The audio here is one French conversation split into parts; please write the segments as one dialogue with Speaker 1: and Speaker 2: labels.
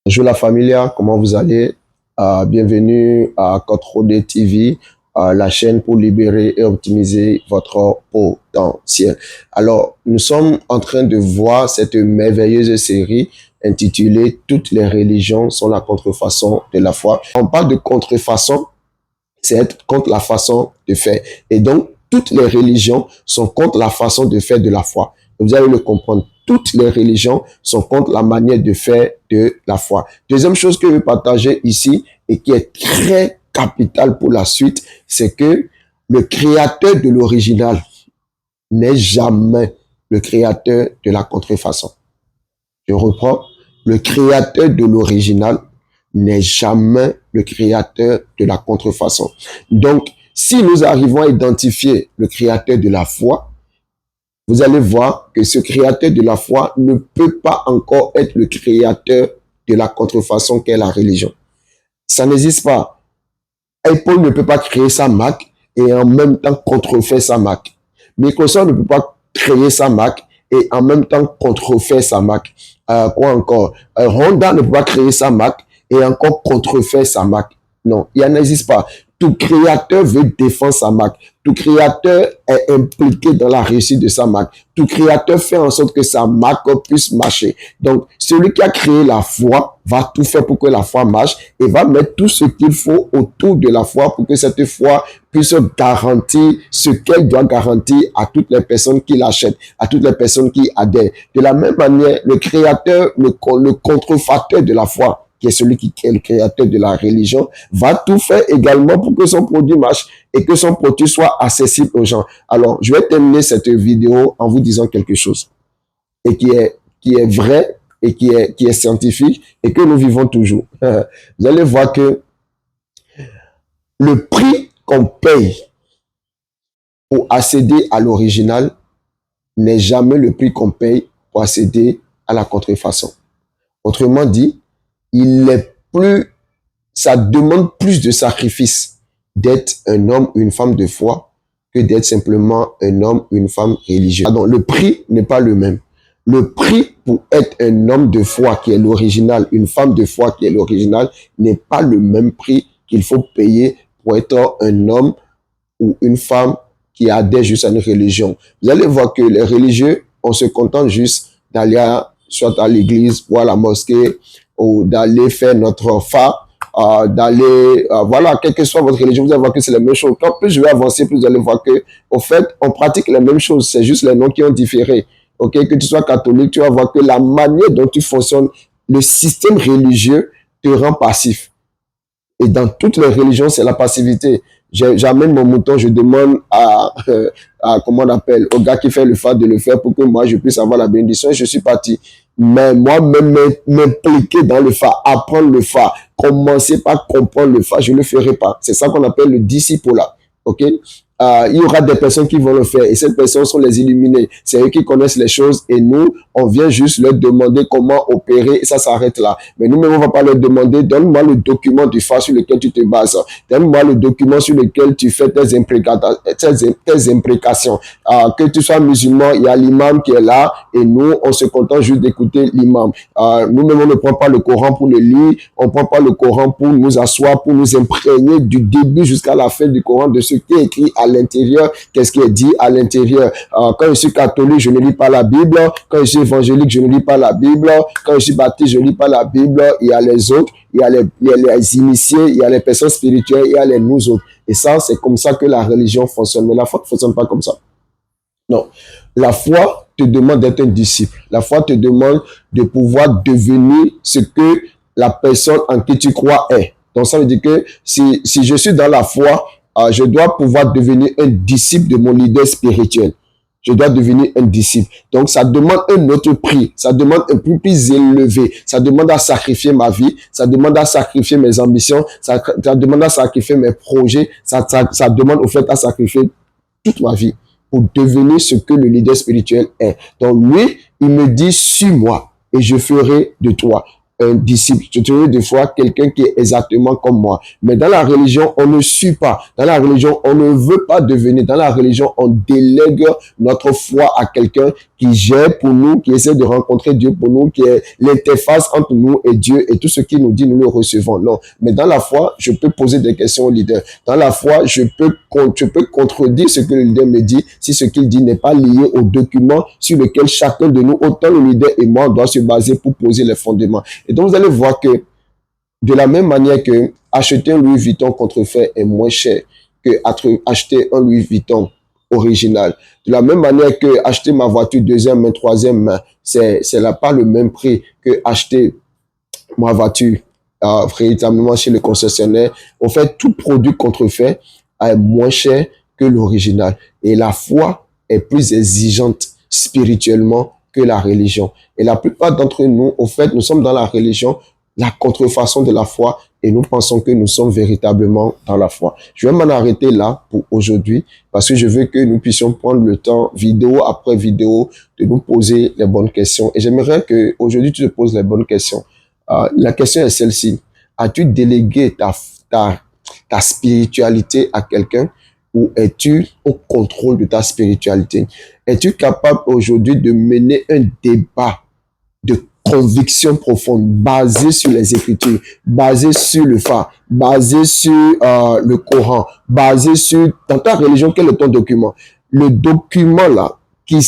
Speaker 1: Bonjour la familia, comment vous allez? Bienvenue à Contrôle TV, la chaîne pour libérer et optimiser votre potentiel. Alors, nous sommes en train de voir cette merveilleuse série intitulée Toutes les religions sont la contrefaçon de la foi. On parle de contrefaçon, c'est être contre la façon de faire. Et donc, toutes les religions sont contre la façon de faire de la foi. Vous allez le comprendre. Toutes les religions sont contre la manière de faire de la foi. Deuxième chose que je veux partager ici et qui est très capitale pour la suite, c'est que le créateur de l'original n'est jamais le créateur de la contrefaçon. Je reprends. Le créateur de l'original n'est jamais le créateur de la contrefaçon. Donc, si nous arrivons à identifier le créateur de la foi, vous allez voir que ce créateur de la foi ne peut pas encore être le créateur de la contrefaçon qu'est la religion. Ça n'existe pas. Apple ne peut pas créer sa Mac et en même temps contrefaire sa Mac. Microsoft ne peut pas créer sa Mac et en même temps contrefaire sa Mac. Quoi encore? Honda ne peut pas créer sa Mac et encore contrefaire sa Mac. Non, il n'existe pas. Tout créateur veut défendre sa Mac. Tout créateur est impliqué dans la réussite de sa Mac. Tout créateur fait en sorte que sa Mac puisse marcher. Donc, celui qui a créé la foi va tout faire pour que la foi marche et va mettre tout ce qu'il faut autour de la foi pour que cette foi puisse garantir ce qu'elle doit garantir à toutes les personnes qui l'achètent, à toutes les personnes qui adhèrent. De la même manière, le créateur, le contrefacteur de la foi, qui est celui qui est le créateur de la religion, va tout faire également pour que son produit marche et que son produit soit accessible aux gens. Alors, je vais terminer cette vidéo en vous disant quelque chose et qui est vrai et qui est scientifique et que nous vivons toujours. Vous allez voir que le prix qu'on paye pour accéder à l'original n'est jamais le prix qu'on paye pour accéder à la contrefaçon. Autrement dit, ça demande plus de sacrifice d'être un homme ou une femme de foi que d'être simplement un homme ou une femme religieuse. Pardon, le prix n'est pas le même. Le prix pour être un homme de foi qui est l'original, une femme de foi qui est l'original, n'est pas le même prix qu'il faut payer pour être un homme ou une femme qui adhère juste à une religion. Vous allez voir que les religieux, on se contente juste d'aller soit à l'église ou à la mosquée ou d'aller faire notre fa, voilà, quelle que soit votre religion, vous allez voir que c'est la même chose. Quand plus je vais avancer, plus vous allez voir que, au fait, on pratique les mêmes choses, c'est juste les noms qui ont différé. Ok, que tu sois catholique, tu vas voir que la manière dont tu fonctionnes, le système religieux te rend passif. Et dans toutes les religions, c'est la passivité. J'amène mon mouton, je demande comment on appelle, au gars qui fait le fa de le faire pour que moi je puisse avoir la bénédiction. Je suis parti. Mais moi-même, m'impliquer dans le fa, apprendre le fa, commencer par comprendre le fa, je ne le ferai pas. C'est ça qu'on appelle le disciple-là. Ok? Il y aura des personnes qui vont le faire et ces personnes sont les illuminés. C'est eux qui connaissent les choses et nous, on vient juste leur demander comment opérer et ça s'arrête là. Mais nous-mêmes, on va pas leur demander, donne-moi le document du fa sur lequel tu te bases. Donne-moi le document sur lequel tu fais tes imprécations. Que tu sois musulman, il y a l'imam qui est là et nous, on se contente juste d'écouter l'imam. Nous-mêmes, on ne prend pas le Coran pour le lire, on ne prend pas le Coran pour nous asseoir, pour nous imprégner du début jusqu'à la fin du Coran de ce qui est écrit à l'intérieur, qu'est-ce qui est dit à l'intérieur. Quand je suis catholique, je ne lis pas la Bible. Quand je suis évangélique, je ne lis pas la Bible. Quand je suis baptiste, je ne lis pas la Bible. Il y a les autres, il y a les initiés, il y a les personnes spirituelles, il y a les nous autres. Et ça, c'est comme ça que la religion fonctionne. Mais la foi ne fonctionne pas comme ça. Non. La foi te demande d'être un disciple. La foi te demande de pouvoir devenir ce que la personne en qui tu crois est. Donc, ça veut dire que si je suis dans la foi, je dois pouvoir devenir un disciple de mon leader spirituel. Je dois devenir un disciple. Donc, ça demande un autre prix. Ça demande un prix plus élevé. Ça demande à sacrifier ma vie. Ça demande à sacrifier mes ambitions. Ça demande à sacrifier mes projets. Ça demande au fait à sacrifier toute ma vie pour devenir ce que le leader spirituel est. Donc, lui, il me dit, suis-moi et je ferai de toi un disciple. Je te dis des fois quelqu'un qui est exactement comme moi. Mais dans la religion, on ne suit pas. Dans la religion, on ne veut pas devenir. Dans la religion, on délègue notre foi à quelqu'un qui gère pour nous, qui essaie de rencontrer Dieu pour nous, qui est l'interface entre nous et Dieu, et tout ce qu'il nous dit, nous le recevons. Non. Mais dans la foi, je peux poser des questions au leader. Dans la foi, je peux contredire ce que le leader me dit si ce qu'il dit n'est pas lié au document sur lequel chacun de nous, autant le leader et moi, doit se baser pour poser les fondements. Et donc, vous allez voir que de la même manière que acheter un Louis Vuitton contrefait est moins cher que acheter un Louis Vuitton original. De la même manière que acheter ma voiture deuxième main, troisième main, c'est là pas le même prix que acheter ma voiture véritablement chez le concessionnaire. En fait, tout produit contrefait est moins cher que l'original. Et la foi est plus exigeante spirituellement que la religion. Et la plupart d'entre nous, au fait, nous sommes dans la religion, la contrefaçon de la foi, et nous pensons que nous sommes véritablement dans la foi. Je vais m'en arrêter là pour aujourd'hui parce que je veux que nous puissions prendre le temps, vidéo après vidéo, de nous poser les bonnes questions. Et j'aimerais que aujourd'hui tu te poses les bonnes questions. La question est celle-ci. As-tu délégué ta spiritualité à quelqu'un ou es-tu au contrôle de ta spiritualité? Es-tu capable aujourd'hui de mener un débat de conviction profonde, basée sur les Écritures, basée sur le phare, basée sur le Coran, basée sur... Dans ta religion, quel est ton document? Le document là qui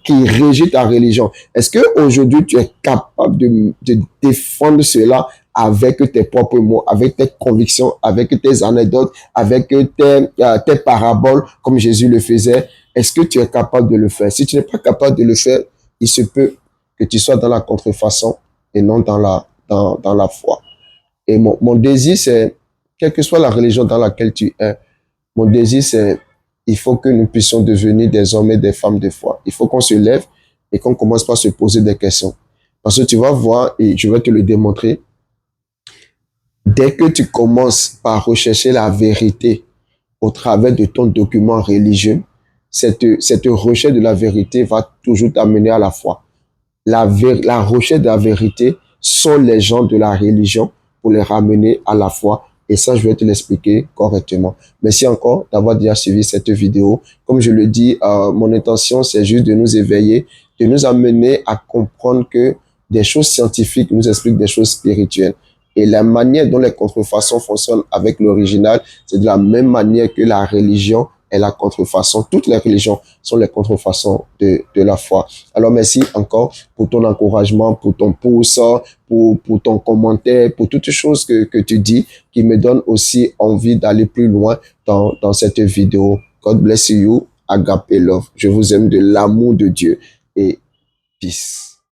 Speaker 1: régit ta religion, est-ce qu'aujourd'hui tu es capable de défendre cela avec tes propres mots, avec tes convictions, avec tes anecdotes, avec tes paraboles, comme Jésus le faisait? Est-ce que tu es capable de le faire? Si tu n'es pas capable de le faire, il se peut que tu sois dans la contrefaçon et non dans la foi. Et mon désir, c'est, quelle que soit la religion dans laquelle tu es, mon désir, c'est, il faut que nous puissions devenir des hommes et des femmes de foi. Il faut qu'on se lève et qu'on commence par se poser des questions. Parce que tu vas voir, et je vais te le démontrer, dès que tu commences par rechercher la vérité au travers de ton document religieux, cette recherche de la vérité va toujours t'amener à la foi. La recherche de la vérité sont les gens de la religion pour les ramener à la foi. Et ça, je vais te l'expliquer correctement. Merci encore d'avoir déjà suivi cette vidéo. Comme je le dis, mon intention, c'est juste de nous éveiller, de nous amener à comprendre que des choses scientifiques nous expliquent des choses spirituelles. Et la manière dont les contrefaçons fonctionnent avec l'original, c'est de la même manière que la religion est la contrefaçon. Toutes les religions sont les contrefaçons de la foi. Alors merci encore pour ton encouragement, pour ton pouce, pour ton commentaire, pour toutes les choses que tu dis qui me donnent aussi envie d'aller plus loin dans cette vidéo. God bless you. Agape love. Je vous aime de l'amour de Dieu et peace.